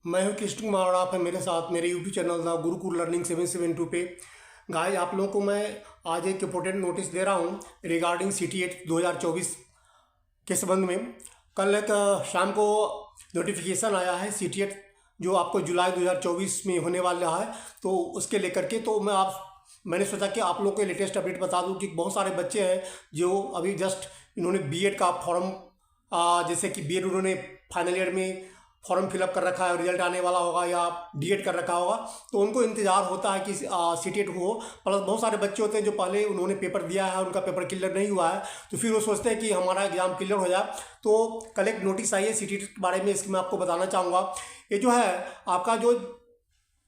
मैं हूं कृष्ण कुमार और आप हैं मेरे साथ मेरे YouTube channel the Gurukul learning 772 पे। गाइस, आप लोगों को मैं आज एक इम्पोर्टेंट नोटिस दे रहा हूं रिगार्डिंग CTET 2024 के संबंध में। कल एक शाम को नोटिफिकेशन आया है CTET जो आपको जुलाई 2024 में होने वाला है, तो उसके लेकर के तो मैंने सोचा कि आप लोगों को लेटेस्ट अपडेट बता दूं कि बहुत सारे बच्चे हैं जो अभी जस्ट इन्होंने बीएड का फॉर्म, जैसे कि बीएड उन्होंने फाइनल ईयर में फॉर्म फिलअप कर रखा है, रिजल्ट आने वाला होगा या डीएड कर रखा होगा, तो उनको इंतजार होता है कि सीटेट हो। प्लस बहुत सारे बच्चे होते हैं जो पहले उन्होंने पेपर दिया है, उनका पेपर क्लियर नहीं हुआ है, तो फिर वो सोचते हैं कि हमारा एग्जाम क्लियर हो जाए। तो कल एक नोटिस आई है सीटेट के बारे में, इसकी मैं आपको बताना चाहूँगा। ये जो है आपका जो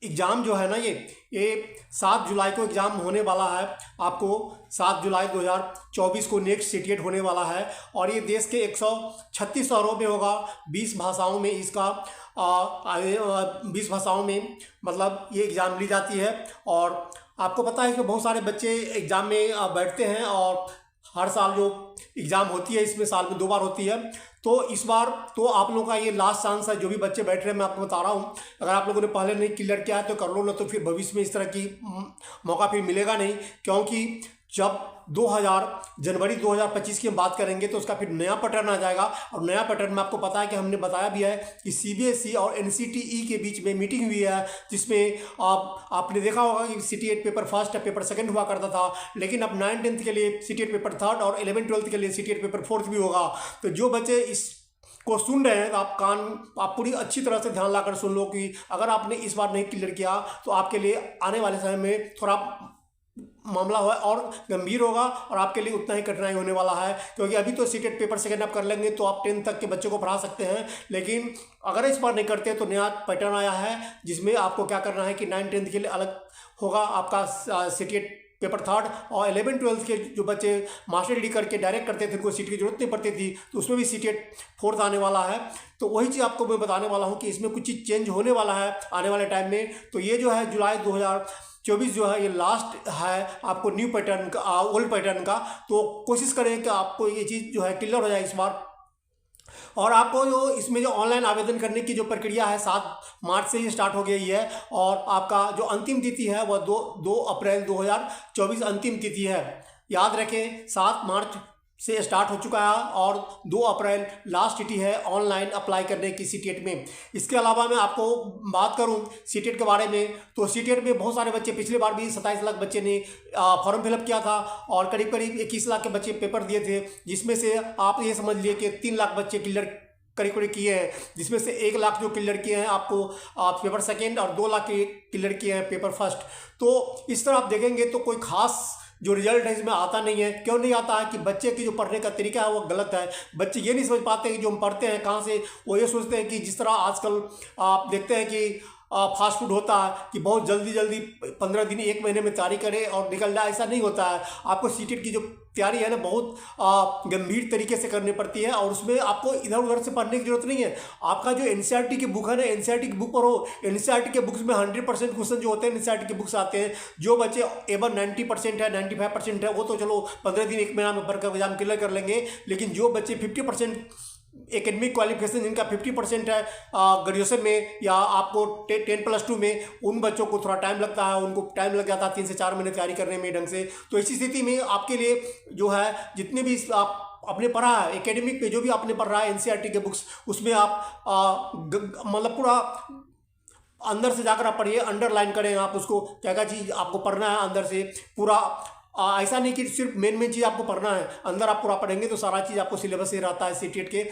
एग्ज़ाम जो है ना, ये 7 जुलाई को एग्ज़ाम होने वाला है। आपको 7 जुलाई 2024 को नेक्स्ट सीटेट होने वाला है और ये देश के 136 शहरों में होगा। 20 भाषाओं में इसका 20 भाषाओं में मतलब ये एग्ज़ाम ली जाती है। और आपको पता है कि बहुत सारे बच्चे एग्ज़ाम में बैठते हैं और हर साल जो एग्ज़ाम होती है इसमें साल में 2 बार होती है। तो इस बार तो आप लोगों का ये लास्ट चांस है। जो भी बच्चे बैठ रहे हैं मैं आपको बता रहा हूँ, अगर आप लोगों ने पहले नहीं क्लियर किया है तो कर लो, ना तो फिर भविष्य में इस तरह की मौका फिर मिलेगा नहीं। क्योंकि जब जनवरी 2025 की हम बात करेंगे तो उसका फिर नया पैटर्न आ जाएगा। और नया पैटर्न में आपको पता है कि हमने बताया भी है कि CBSE और NCTE के बीच में मीटिंग हुई है, जिसमें आपने देखा होगा कि CTET पेपर फर्स्ट या पेपर सेकंड हुआ करता था, लेकिन अब 9th-10th के लिए CTET पेपर थर्ड और 11th-12th के लिए CTET पेपर फोर्थ भी होगा। तो जो बच्चे इस को सुन रहे हैं तो आप पूरी अच्छी तरह से ध्यान लाकर सुन लो कि अगर आपने इस बार नहीं क्लियर किया तो आपके लिए आने वाले समय में थोड़ा मामला हुआ और गंभीर होगा और आपके लिए उतना ही कठिनाई होने वाला है। क्योंकि अभी तो सीटेट पेपर सेकंड आप कर लेंगे तो आप 10th तक के बच्चों को पढ़ा सकते हैं, लेकिन अगर इस बार नहीं करते तो नया पैटर्न आया है जिसमें आपको क्या करना है कि 9th-10th के लिए अलग होगा आपका सीटेट पेपर थर्ड, और 11th-12th के जो बच्चे मास्टर डिग्री करके डायरेक्ट करते थे उनको सीट की जरूरत नहीं पड़ती थी, तो उसमें भी सीटेट फोर्थ आने वाला है। तो वही चीज़ आपको मैं बताने वाला हूँ कि इसमें कुछ चीज़ चेंज होने वाला है आने वाले टाइम में। तो ये जो है जुलाई 2024 जो है ये लास्ट है आपको न्यू पैटर्न का, ओल्ड पैटर्न का। तो कोशिश करें कि आपको ये चीज़ जो है क्लियर हो जाए इस बार। और आपको जो इसमें जो ऑनलाइन आवेदन करने की जो प्रक्रिया है 7 मार्च से ही स्टार्ट हो गई है और आपका जो अंतिम तिथि है वह 2 अप्रैल 2024 अंतिम तिथि है। याद रखें 7 मार्च से स्टार्ट हो चुका है और 2 अप्रैल लास्ट तिथि है ऑनलाइन अप्लाई करने की सीटेट में। इसके अलावा मैं आपको बात करूं सीटेट के बारे में, तो सीटेट में बहुत सारे बच्चे, पिछले बार भी 27 लाख बच्चे ने फॉर्म फिलअप किया था और करीब करीब 21 लाख के बच्चे पेपर दिए थे, जिसमें से आप ये समझ लिए कि 3 लाख बच्चे क्लियर करीब करीब किए हैं, जिसमें से 1 लाख जो क्लियर किए हैं आपको पेपर सेकेंड और 2 लाख क्लियर किए हैं पेपर फर्स्ट। तो इस तरह आप देखेंगे तो कोई खास जो रिजल्ट है इसमें आता नहीं है। क्यों नहीं आता है कि बच्चे की जो पढ़ने का तरीका है वो गलत है। बच्चे ये नहीं समझ पाते कि जो हम पढ़ते हैं कहाँ से, वो ये सोचते हैं कि जिस तरह आजकल आप देखते हैं कि फास्ट फूड होता है कि बहुत जल्दी जल्दी 15 दिन 1 महीने में तैयारी करें और निकल जाए, ऐसा नहीं होता है। आपको सीटेट की जो तैयारी है ना बहुत गंभीर तरीके से करनी पड़ती है और उसमें आपको इधर उधर से पढ़ने की जरूरत नहीं है। आपका जो NCERT की बुक है ना, NCERT की बुक पढ़ो। NCERT के बुक्स में 100% क्वेश्चन जो होते हैं NCERT के बुक्स आते हैं। जो बच्चे एवर 90% है 95% है वो तो चलो 15 दिन 1 महीना में पढ़ कर एग्जाम क्लियर कर लेंगे, लेकिन जो बच्चे 50% एकेडमिक क्वालिफिकेशन जिनका 50% है ग्रेजुएशन में या आपको 10+2 में, उन बच्चों को थोड़ा टाइम लगता है, उनको टाइम लग जाता है 3 से 4 महीने तैयारी करने में ढंग से। तो इसी स्थिति में आपके लिए जो है जितने भी आप आपने पढ़ा है एकेडमिक पे, जो भी आपने पढ़ा है NCERT के बुक्स, उसमें आप मतलब पूरा अंदर से जाकर आप पढ़िए, अंडरलाइन करें आप उसको, क्या क्या चीज़ आपको पढ़ना है अंदर से पूरा। ऐसा नहीं कि सिर्फ मेन चीज़ आपको पढ़ना है, अंदर आप पूरा पढ़ेंगे तो सारा चीज़ आपको सिलेबस से रहता है। सीटेट के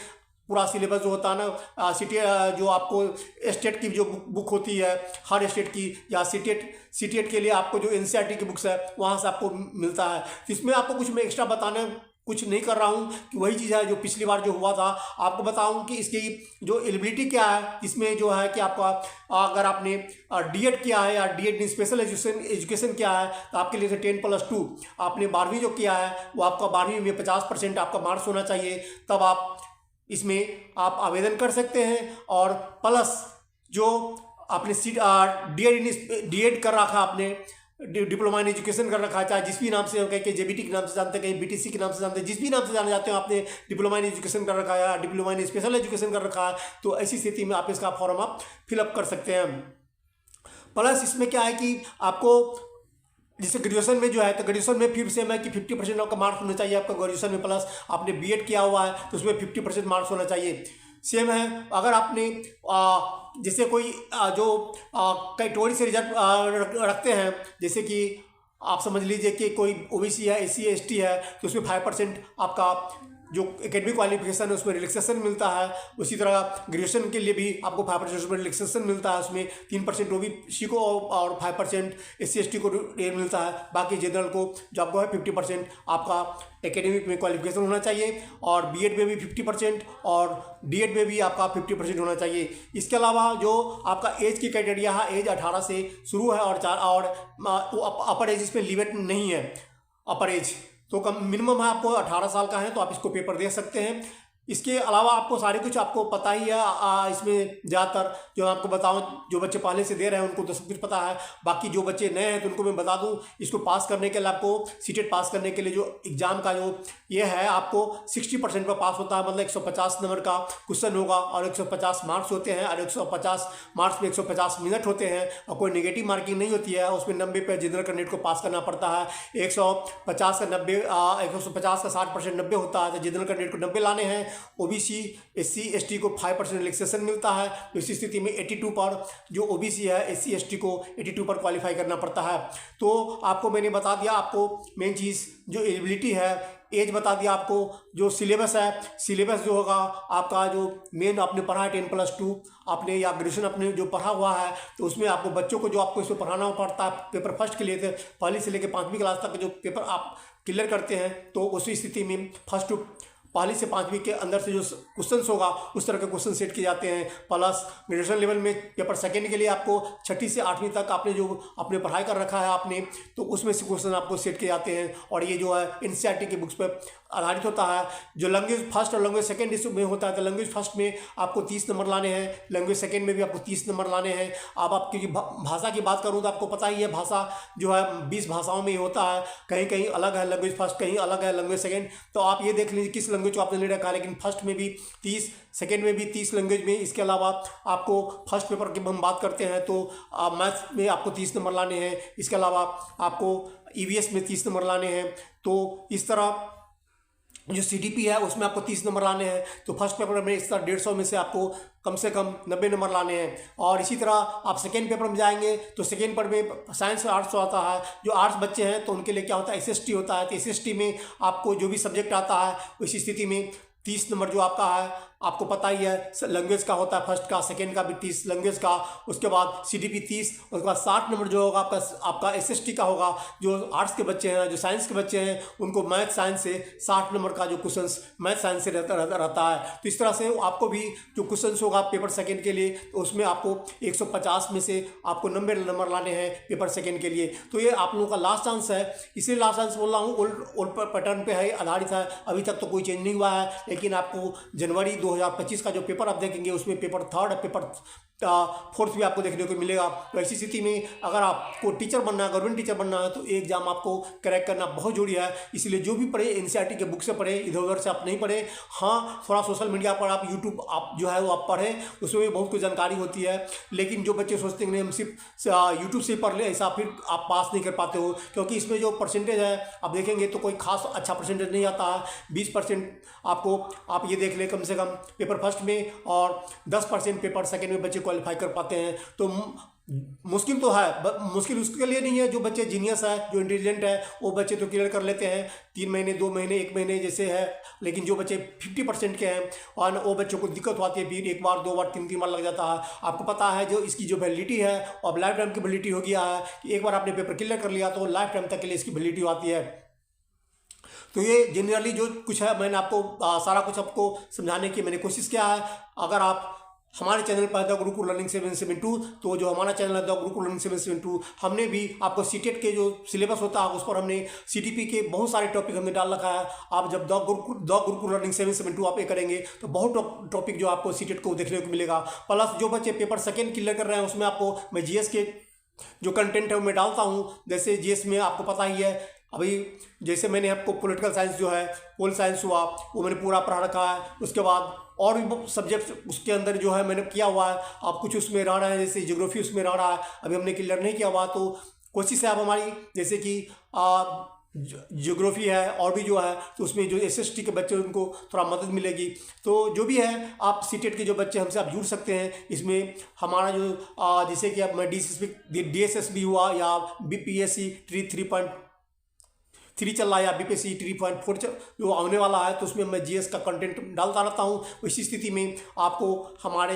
पूरा सिलेबस जो होता है ना, जो आपको स्टेट की जो बुक होती है हर स्टेट की, या सीटेट के लिए आपको जो NCERT की बुक्स है वहाँ से आपको मिलता है। तो इसमें आपको कुछ मैं एक्स्ट्रा बताने कुछ नहीं कर रहा हूँ कि वही चीज़ है जो पिछली बार जो हुआ था। आपको बताऊँ कि इसकी जो एलिजिबिलिटी क्या है, इसमें जो है कि आपका अगर आपने डीएड किया है या डीएड स्पेशल एजुकेशन किया है तो आपके लिए 10+2, आपने 12वीं जो किया है वो आपका 12वीं में 50% आपका मार्क्स होना चाहिए, तब आप इसमें आप आवेदन कर सकते हैं। और प्लस जो आपने डीएड कर रखा आपने डिप्लोमा इन एजुकेशन कर रखा है, चाहे जिस भी नाम से, कहीं जेबीटी के नाम से जानते हैं, कहीं बीटीसी के नाम से जानते हैं, जिस भी नाम से जाने जाते हो, आपने डिप्लोमा इन एजुकेशन कर रखा है, डिप्लोमा इन स्पेशल एजुकेशन कर रखा है, तो ऐसी स्थिति में आप इसका फॉर्म आप फिलअप कर सकते हैं। प्लस इसमें क्या है कि आपको जैसे ग्रेजुएशन में जो है, तो ग्रेजुएशन में फिर सेम है कि 50% आपका मार्क्स होना चाहिए आपका ग्रेजुएशन में, प्लस आपने बीएड किया हुआ है तो उसमें 50% मार्क्स होना चाहिए। सेम है अगर आपने जैसे कोई जो कैटेगरी से रिजल्ट रखते हैं, जैसे कि आप समझ लीजिए कि कोई ओबीसी है, एससी एसटी है, तो उसमें 5% आपका जो एकेडमिक क्वालिफिकेशन है उसमें रिलैक्सेशन मिलता है। उसी तरह ग्रेजुएशन के लिए भी आपको 5% उसमें रिलैक्सेशन मिलता है, उसमें 3% ओबीसी को और 5% एससी एसटी को मिलता है। बाकी जनरल को जो आपको है 50% आपका एकेडमिक में क्वालिफिकेशन होना चाहिए, और बीएड में भी 50% और डीएड में भी आपका 50% होना चाहिए। इसके अलावा जो आपका एज की क्राइटेरिया है, एज 18 से शुरू है और अपर एज इसमें लिमिट नहीं है। अपर एज तो कम मिनिमम है, आपको 18 साल का है तो आप इसको पेपर दे सकते हैं। इसके अलावा आपको सारे कुछ आपको पता ही है। इसमें ज़्यादातर जो आपको बताऊं, जो बच्चे पहले से दे रहे हैं उनको तो सब कुछ पता है। बाकी जो बच्चे नए हैं तो उनको मैं बता दूं, इसको पास करने के लिए आपको सीटेट पास करने के लिए जो एग्ज़ाम का जो ये है, आपको 60% पर पास होता है, मतलब 150 नंबर का क्वेश्चन होगा और 150 मार्क्स होते हैं, और 150 मार्क्स में 150 मिनट होते हैं, और कोई नेगेटिव मार्किंग नहीं होती है। उसमें 90 पे जनरल कैंडिडेट को पास करना पड़ता है। 150 का 90 150 का 60% 90 होता है, तो जनरल कैंडिडेट को 90 लाने हैं। ओबीसी एससी एसटी को 5% रिलैक्सेशन मिलता है, तो इसी स्थिति में 82 पर जो ओबीसी है, एससी एसटी को 82 पर क्वालिफाई करना पड़ता है। तो आपको मैंने बता दिया, आपको मेन चीज़ जो एलिजिबिलिटी है, एज बता दिया, आपको जो सिलेबस है, सिलेबस जो होगा आपका जो मेन आपने पढ़ा है 10+2 आपने या ग्रेजुएशन आपने जो पढ़ा हुआ है, तो उसमें आपको बच्चों को जो आपको इसमें पढ़ाना पड़ता है पेपर फर्स्ट के लिए, थे पहली से लेकर 5वीं क्लास तक जो पेपर आप क्लियर करते हैं, तो उसी स्थिति में फर्स्ट पहली से 5वीं के अंदर से जो क्वेश्चंस होगा उस तरह के क्वेश्चन सेट किए जाते हैं। प्लस ग्रेजुएशन लेवल में पेपर सेकंड के लिए आपको 6ठी से 8वीं तक आपने जो अपने पढ़ाई कर रखा है आपने, तो उसमें से क्वेश्चन आपको सेट किए जाते हैं, और ये जो है एनसीईआरटी के बुक्स पर आधारित होता है। जो लैंग्वेज फर्स्ट और लैंग्वेज सेकंड इसमें होता है, तो लैंग्वेज फर्स्ट में आपको 30 नंबर लाने हैं, लैंग्वेज सेकंड में भी आपको 30 नंबर लाने हैं। अब आपकी भाषा की बात करूँ तो आपको पता ही है, भाषा जो है 20 भाषाओं में ही होता है, कहीं कहीं अलग है लैंग्वेज फर्स्ट, कहीं अलग है लैंग्वेज सेकंड। तो आप ये देख लीजिए किस लैंग्वेज को आपने ले रखा है, लेकिन फर्स्ट में भी 30, सेकेंड में भी 30 लैंग्वेज में। इसके अलावा आपको फर्स्ट पेपर की हम बात करते हैं तो मैथ्स में आपको 30 नंबर लाने हैं। इसके अलावा आपको ईवीएस में 30 नंबर लाने हैं। तो इस तरह जो सीडीपी है उसमें आपको 30 नंबर लाने हैं। तो फर्स्ट पेपर में इस तरह 150 में से आपको कम से कम 90 नंबर लाने हैं। और इसी तरह आप सेकेंड पेपर में जाएंगे तो सेकेंड पेपर में साइंस और आर्ट्स आता है। जो आर्ट्स बच्चे हैं तो उनके लिए क्या होता है, एसएसटी होता है। तो एसएसटी में आपको जो भी सब्जेक्ट आता है उसी स्थिति में 30 नंबर जो आपका है, आपको पता ही है लैंग्वेज का होता है, फर्स्ट का, सेकंड का भी 30 लैंग्वेज का, उसके बाद सीडीपी 30, उसके बाद 60 नंबर जो होगा आपका एसएसटी का होगा। जो आर्ट्स के बच्चे हैं, जो साइंस के बच्चे हैं, उनको मैथ साइंस से 60 नंबर का जो क्वेश्चंस मैथ साइंस से रहता है। तो इस तरह से आपको भी जो क्वेश्चंस होगा पेपर सेकेंड के लिए, तो उसमें आपको 150 में से आपको 90 नंबर लाने हैं पेपर सेकेंड के लिए। तो ये आप लोगों का लास्ट चांस है, इसलिए लास्ट चांस बोल रहा हूँ। ओल्ड पैटर्न पे है, आधारित है, अभी तक तो कोई चेंज नहीं हुआ है। लेकिन आपको जनवरी 2025 का जो पेपर आप देखेंगे उसमें पेपर थर्ड, पेपर फोर्थ भी आपको देखने को मिलेगा। तो ऐसी स्थिति में अगर आपको टीचर बनना है, गवर्नमेंट टीचर बनना है, तो ये एग्जाम आपको क्रैक करना बहुत जरूरी है। इसलिए जो भी पढ़े एनसीईआरटी के बुक से पढ़े, इधर उधर से आप नहीं पढ़े। हाँ, थोड़ा सोशल मीडिया पर आप यूट्यूब आप जो है वो आप पढ़ें, उसमें भी बहुत कुछ जानकारी होती है। लेकिन जो बच्चे सोचते हैं हम सिर्फ यूट्यूब से पढ़ लें, ऐसा फिर आप पास नहीं कर पाते हो, क्योंकि इसमें जो परसेंटेज है आप देखेंगे तो कोई खास अच्छा परसेंटेज नहीं आता है। 20% आपको आप ये देख लें कम से कम पेपर फर्स्ट में, और 10% पेपर सेकेंड में बच्चे क्वालिफाई कर पाते हैं। तो मुश्किल तो है, मुश्किल उसके लिए नहीं है जो बच्चे जीनियस है, जो इंटेलिजेंट है, वो बच्चे तो क्लियर कर लेते हैं 3 महीने, 2 महीने, 1 महीने जैसे है। लेकिन जो बच्चे 50% के हैं और वो बच्चों को दिक्कत होती है, फिर 1 बार 2 बार 3 बार लग जाता है। आपको पता है जो इसकी जो वैलिडिटी है अब लाइफ टाइम की वैलिडिटी हो गया है कि एक बार आपने पेपर क्लियर कर लिया तो लाइफ टाइम तक के लिए इसकी वैलिडिटी आती है। तो ये जनरली जो कुछ है मैंने आपको सारा कुछ आपको समझाने की मैंने कोशिश किया है। अगर आप हमारे चैनल पर द गुरुकुल लर्निंग 772, तो जो हमारा चैनल है द गुरुकुल लर्निंग 772, हमने भी आपको सीटेट के जो सिलेबस होता है उस पर हमने सीटीपी के बहुत सारे टॉपिक हमने डाल रखा है। आप जब द गुरुकुल लर्निंग 772 आप ये करेंगे तो बहुत टॉपिक जो आपको सीटेट को देखने को मिलेगा। प्लस जो बच्चे पेपर सेकेंड क्लियर कर रहे हैं उसमें आपको मैं जीएस के जो कंटेंट है वो मैं डालता हूँ। जैसे जीएस में आपको पता ही है, अभी जैसे मैंने आपको पॉलिटिकल साइंस जो है, पोल साइंस हुआ, वो मैंने पूरा पढ़ा रखा है। उसके बाद और भी सब्जेक्ट उसके अंदर जो है मैंने किया हुआ है। आप कुछ उसमें रह रहा है, जैसे ज्योग्राफी उसमें रह रहा है, अभी हमने क्लियर नहीं किया हुआ। तो कोशिश है आप हमारी, जैसे कि ज्योग्राफी है और भी जो है, तो उसमें जो एसएसटी के बच्चे उनको थोड़ा मदद मिलेगी। तो जो भी है, आप सीटेट के जो बच्चे हमसे आप जुड़ सकते हैं इसमें। हमारा जो जैसे कि अब मैं DSSB हुआ या BPSC 3.3 चल रहा है या BPSC 3.4 जो आने वाला है, तो उसमें मैं जीएस का कंटेंट डालता रहता हूँ। इसी स्थिति में आपको हमारा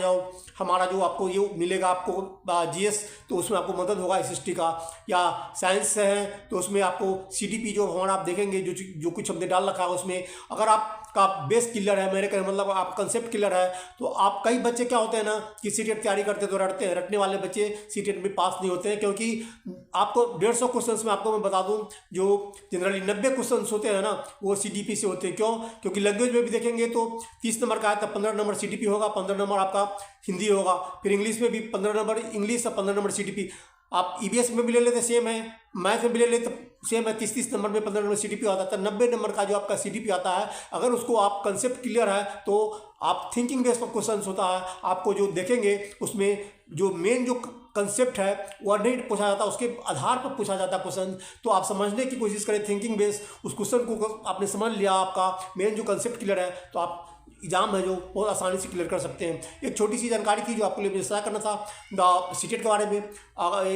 जो आपको ये मिलेगा आपको जीएस, तो उसमें आपको मदद होगा एसएसटी का। या साइंस है तो उसमें आपको सीडीपी जो हमारा आप देखेंगे, जो कुछ हमने डाल रखा है उसमें, अगर आपका बेस क्लियर है, मेरे कहने मतलब आप कंसेप्ट क्लियर है, तो आप कई बच्चे क्या होते हैं ना कि सीटेट तैयारी करते तो रटते हैं, रटने वाले बच्चे सीटेट में पास नहीं होते हैं। क्योंकि आपको 150 क्वेश्चन में आपको मैं बता दूं, जो जनरली 90 क्वेश्चन होते हैं ना, वो सीडीपी से होते हैं। क्यों? क्योंकि लैंग्वेज में भी देखेंगे तो 30 नंबर का है, तब 15 नंबर सीडीपी होगा, 15 नंबर आपका हिंदी होगा। फिर इंग्लिश में भी 15 नंबर इंग्लिश और 15 नंबर सीडीपी। आप ईवीएस में भी ले लेते सेम है, मैथ में भी ले लेते सेम है, 30 नंबर में 15 नंबर सीडीपी आता है। तो 90 नंबर का जो आपका सीडीपी आता है, अगर उसको आप कंसेप्ट क्लियर है तो आप थिंकिंग बेस्ड क्वेश्चन होता है, आपको जो देखेंगे उसमें जो मेन जो कंसेप्ट है वह नहीं पूछा जाता, उसके आधार पर पूछा जाता है क्वेश्चन। तो आप समझने की कोशिश करें थिंकिंग बेस्ड, उस क्वेश्चन को आपने समझ लिया, आपका मेन जो कंसेप्ट क्लियर है, तो आप एग्जाम है जो बहुत आसानी से क्लियर कर सकते हैं। एक छोटी सी जानकारी थी जो आपके लिए मुझे शेयर करना था सीटेट के बारे में।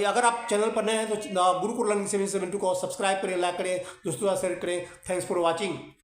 अगर आप चैनल पर नए हैं तो गुरुकुल लर्निंग 772 को सब्सक्राइब करें, लाइक करें, दोस्तों शेयर करें। Thanks for watching.